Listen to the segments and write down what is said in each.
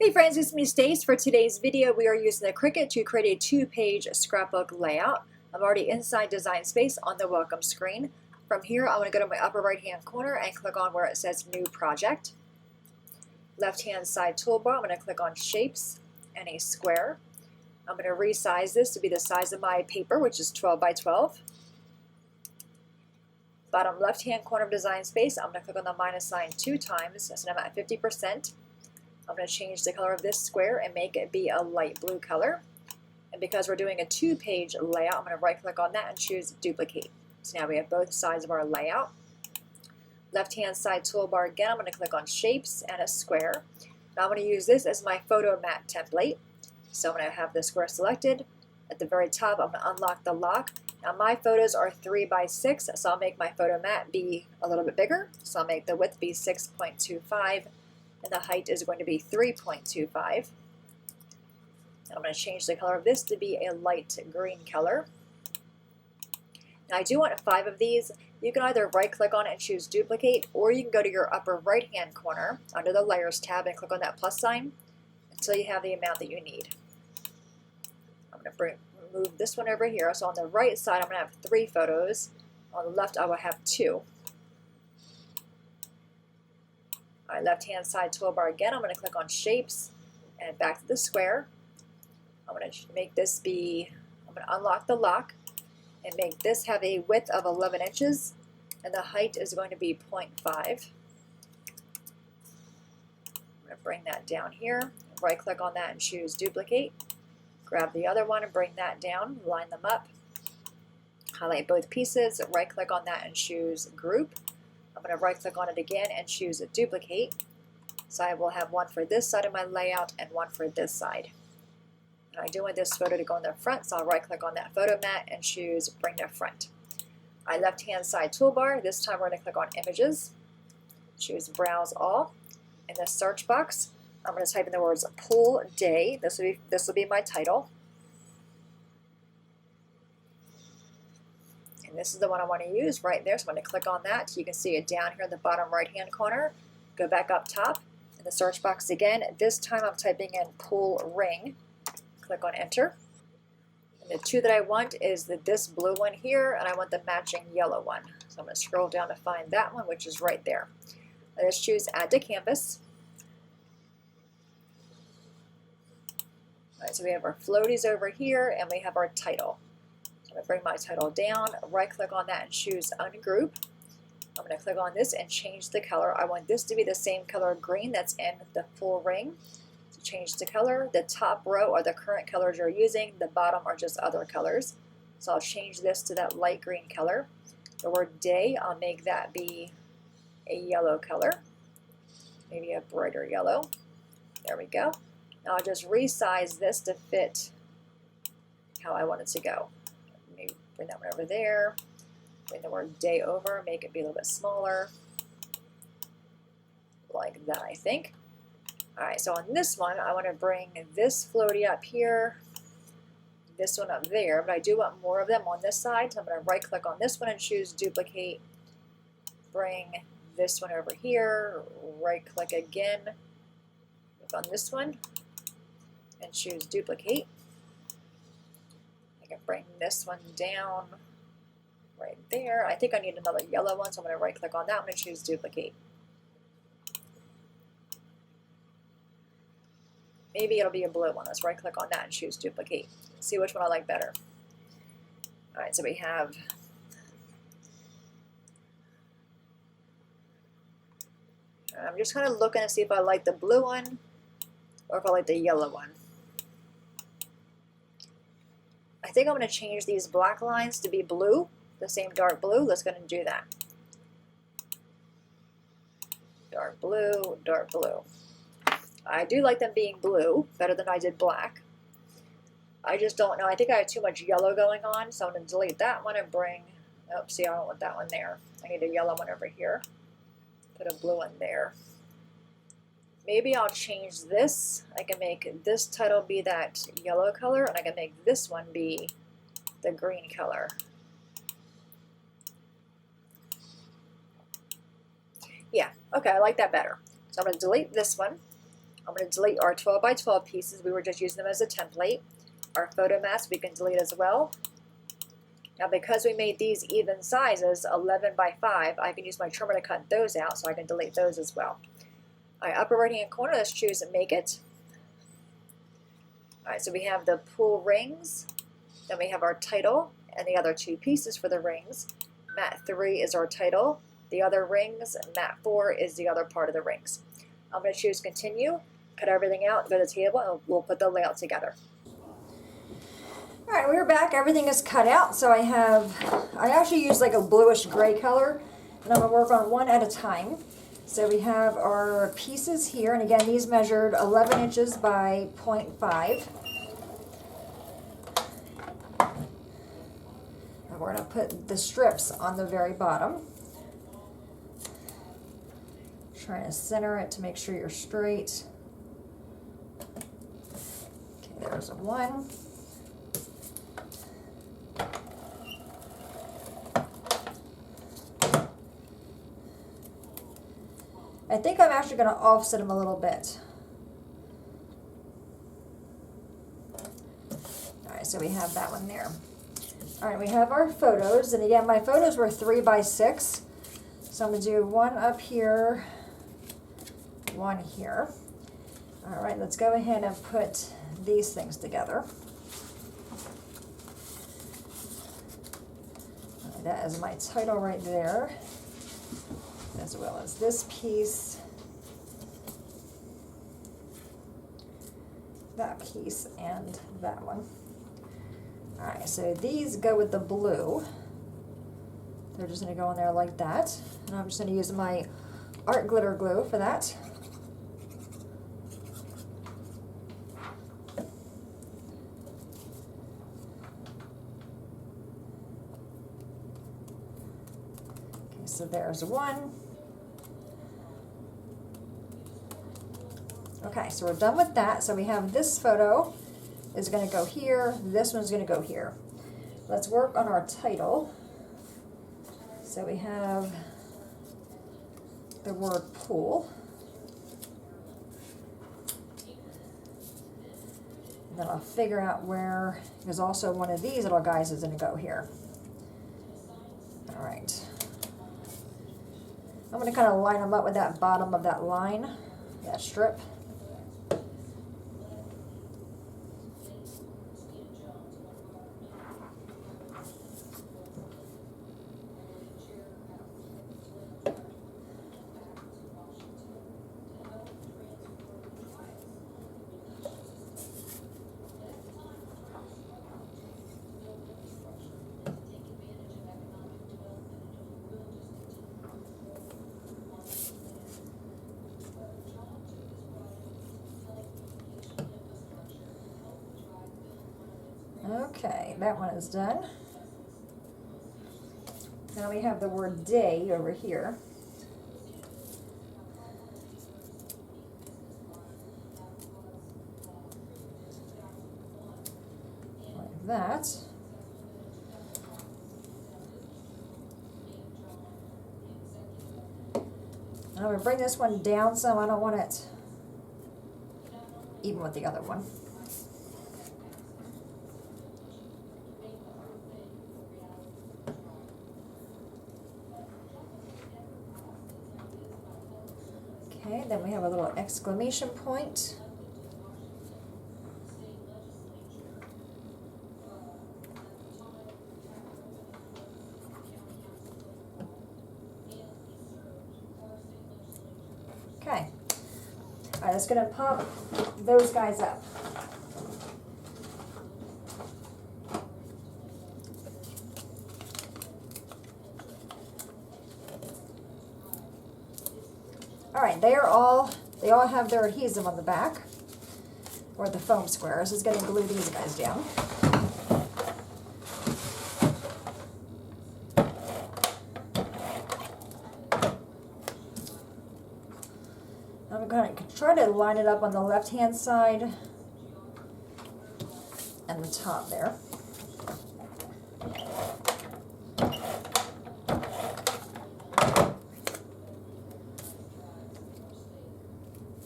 Hey friends, it's me Stace. For today's video, we are using the Cricut to create a two-page scrapbook layout. I'm already inside Design Space on the welcome screen. From here, I'm going to go to my upper right-hand corner and click on where it says New Project. Left-hand side toolbar, I'm going to click on Shapes and a Square. I'm going to resize this to be the size of my paper, which is 12 by 12. Bottom left-hand corner of Design Space, I'm going to click on the minus sign 2 times, so I'm at 50%. I'm going to change the color of this square and make it be a light blue color. And because we're doing a two-page layout, I'm going to right-click on that and choose Duplicate. So now we have both sides of our layout. Left-hand side toolbar again, I'm going to click on Shapes and a Square. Now I'm going to use this as my photo mat template. So I'm going to have the square selected. At the very top, I'm going to unlock the lock. Now my photos are 3 by 6, so I'll make my photo mat be a little bit bigger. So I'll make the width be 6.25. and the height is going to be 3.25. I'm going to change the color of this to be a light green color. Now I do want 5 of these. You can either right click on it and choose duplicate, or you can go to your upper right hand corner under the layers tab and click on that plus sign until you have the amount that you need. I'm going to move this one over here. So on the right side I'm going to have 3 photos. On the left I will have 2. All right, left-hand side toolbar again, I'm going to click on Shapes and back to the square. I'm going to make this be, I'm going to unlock the lock and make this have a width of 11 inches and the height is going to be 0.5. I'm going to bring that down here, right-click on that and choose Duplicate. Grab the other one and bring that down, line them up. Highlight both pieces, right-click on that and choose Group. I'm going to right click on it again and choose a Duplicate. So I will have one for this side of my layout and one for this side. And I do want this photo to go in the front, so I'll right click on that photo mat and choose Bring to Front. My left hand side toolbar, this time we're going to click on Images, choose Browse All. In the search box, I'm going to type in the words Pool Day. This will be my title. This is the one I want to use right there, so I'm going to click on that. You can see it down here in the bottom right hand corner. Go back up top in the search box again. This time I'm typing in Pool Ring. Click on Enter. And the 2 that I want is this blue one here, and I want the matching yellow one. So I'm going to scroll down to find that one, which is right there. Let's choose Add to Canvas. All right, so we have our floaties over here, and we have our title. I'm going to bring my title down, right click on that and choose Ungroup. I'm going to click on this and change the color. I want this to be the same color green that's in the full ring. So change the color. The top row are the current colors you're using. The bottom are just other colors. So I'll change this to that light green color. The word day, I'll make that be a yellow color. Maybe a brighter yellow. There we go. Now I'll just resize this to fit how I want it to go. Bring that one over there, bring the word day over, make it be a little bit smaller, like that I think. Alright, so on this one, I want to bring this floaty up here, this one up there, but I do want more of them on this side, so I'm going to right click on this one and choose Duplicate, bring this one over here, right click again, click on this one, and choose Duplicate. I can bring this one down right there. I think I need another yellow one, so I'm going to right click on that one and choose Duplicate. Maybe it'll be a blue one. Let's right click on that and choose Duplicate. See which one I like better. Alright, so we have I'm just kind of looking to see if I like the blue one or if I like the yellow one. I think I'm going to change these black lines to be blue, the same dark blue. Let's go and do that. Dark blue, dark blue. I do like them being blue, better than I did black. I just don't know. I think I have too much yellow going on, so I'm going to delete that one and bring, oh, see, I don't want that one there. I need a yellow one over here. Put a blue one there. Maybe I'll change this. I can make this title be that yellow color, and I can make this one be the green color. Yeah, okay, I like that better. So I'm going to delete this one. I'm going to delete our 12 by 12 pieces. We were just using them as a template. Our photo mats we can delete as well. Now because we made these even sizes, 11 by 5, I can use my trimmer to cut those out, so I can delete those as well. Alright, upper right hand corner, let's choose Make It. Alright, so we have the pull rings, then we have our title, and the other two pieces for the rings. Mat 3 is our title, the other rings, mat 4 is the other part of the rings. I'm going to choose Continue, cut everything out, go to the table, and we'll put the layout together. Alright, we're back. Everything is cut out. So I actually use like a bluish gray color, and I'm going to work on one at a time. So we have our pieces here, and again, these measured 11 inches by 0.5. And we're going to put the strips on the very bottom. Trying to center it to make sure you're straight. Okay, there's a one. I think I'm actually going to offset them a little bit. Alright, so we have that one there. Alright, we have our photos, and again, my photos were 3 by 6. So I'm going to do one up here, one here. Alright, let's go ahead and put these things together. Alright, that is my title right there, as well as this piece, that piece, and that one. Alright, so these go with the blue. They're just going to go in there like that. And I'm just going to use my art glitter glue for that. Okay, so there's one. Okay, so we're done with that. So we have this photo is going to go here. This one's going to go here. Let's work on our title. So we have the word pool. And then I'll figure out where, there's also one of these little guys is going to go here. All right. I'm going to kind of line them up with that bottom of that line, that strip. Okay, that one is done. Now we have the word day over here. Like that. I'm going to bring this one down some. I don't want it even with the other one. Okay, then we have a little exclamation point. Okay. All right, it's going to pump those guys up. All right, they all have their adhesive on the back, or the foam squares. It's going to glue these guys down. I'm going to try to line it up on the left-hand side and the top there.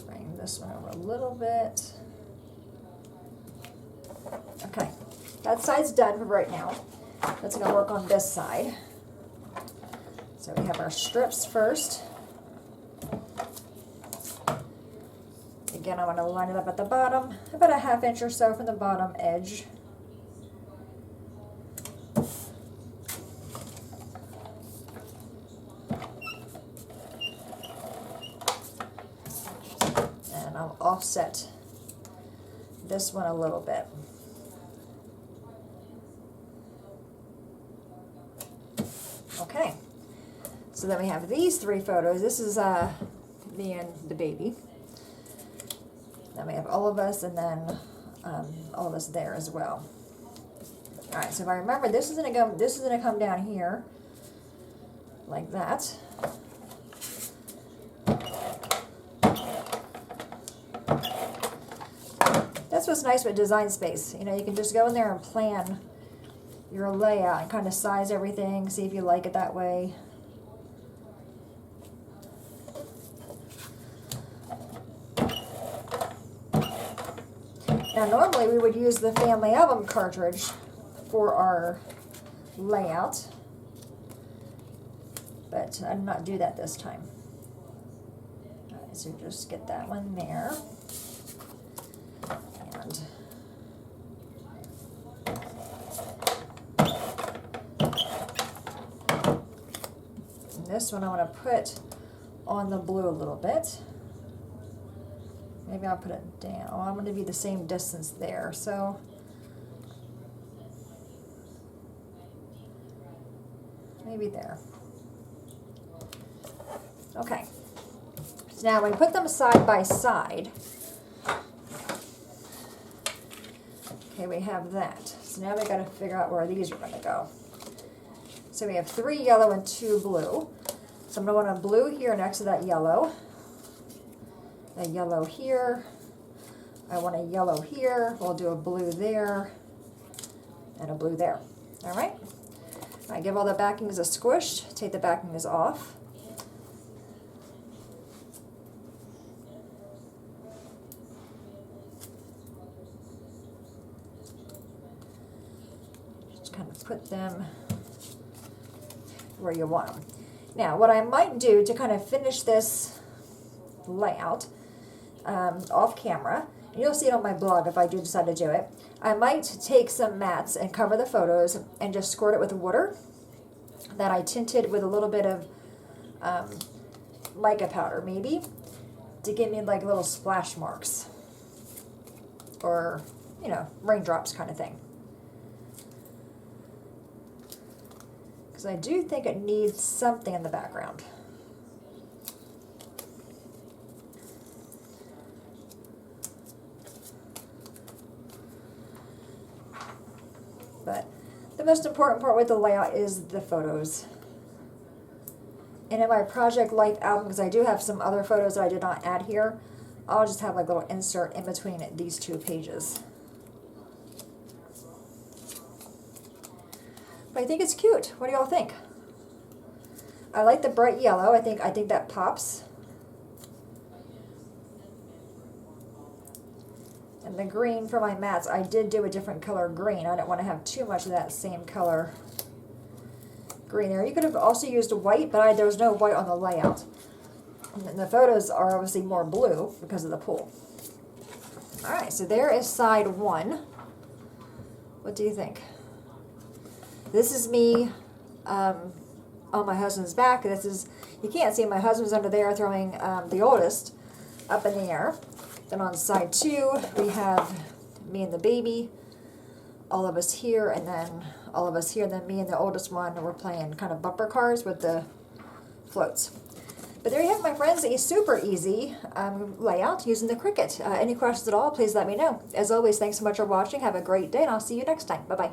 Bring this one over a that side's done for right now. Let's go work on this side. So we have our strips first. Again, I want to line it up at the bottom, about a 1/2 inch or so from the bottom edge. And I'll offset this one a little bit. Okay, so then we have these 3 photos. This is me and the baby. Then we have all of us, and then all of us there as well. All right, so if I remember, this is gonna come down here like that. That's what's nice with Design Space. You know, you can just go in there and plan your layout and kind of size everything, see if you like it that way. Now normally we would use the family album cartridge for our layout, but I did not do that this time. All right, so just get that one there. And this one I want to put on the blue a little bit. Maybe I'll put it down. Oh, I'm going to be the same distance there, so maybe there. Okay. So now when we put them side by side, okay, we have that. So now we got to figure out where these are going to go. So we have 3 yellow and 2 blue. So I'm going to want a blue here next to that yellow. A yellow here. I want a yellow here. We'll do a blue there and a blue there. All right. I give all the backings a squish. Take the backings off. Just kind of put them where you want them. Now, what I might do to kind of finish this layout off camera, and you'll see it on my blog if I do decide to do it, I might take some mats and cover the photos and just squirt it with water that I tinted with a little bit of mica powder, maybe, to give me like little splash marks or, you know, raindrops kind of thing. Because I do think it needs something in the background. But the most important part with the layout is the photos. And in my Project Life album, because I do have some other photos that I did not add here, I'll just have like a little insert in between these 2 pages. But I think it's cute. What do y'all think? I like the bright yellow. I think that pops. And the green for my mats, I did do a different color green. I don't want to have too much of that same color green there. You could have also used white, but there was no white on the layout. And the photos are obviously more blue because of the pool. All right, so there is side 1. What do you think? This is me on my husband's back. This is, you can't see, my husband's under there throwing the oldest up in the air. Then on side 2, we have me and the baby, all of us here, and then all of us here, and then me and the oldest one, we're playing kind of bumper cars with the floats. But there you have it, my friends, a super easy layout using the Cricut. Any questions at all, please let me know. As always, thanks so much for watching. Have a great day, and I'll see you next time. Bye-bye.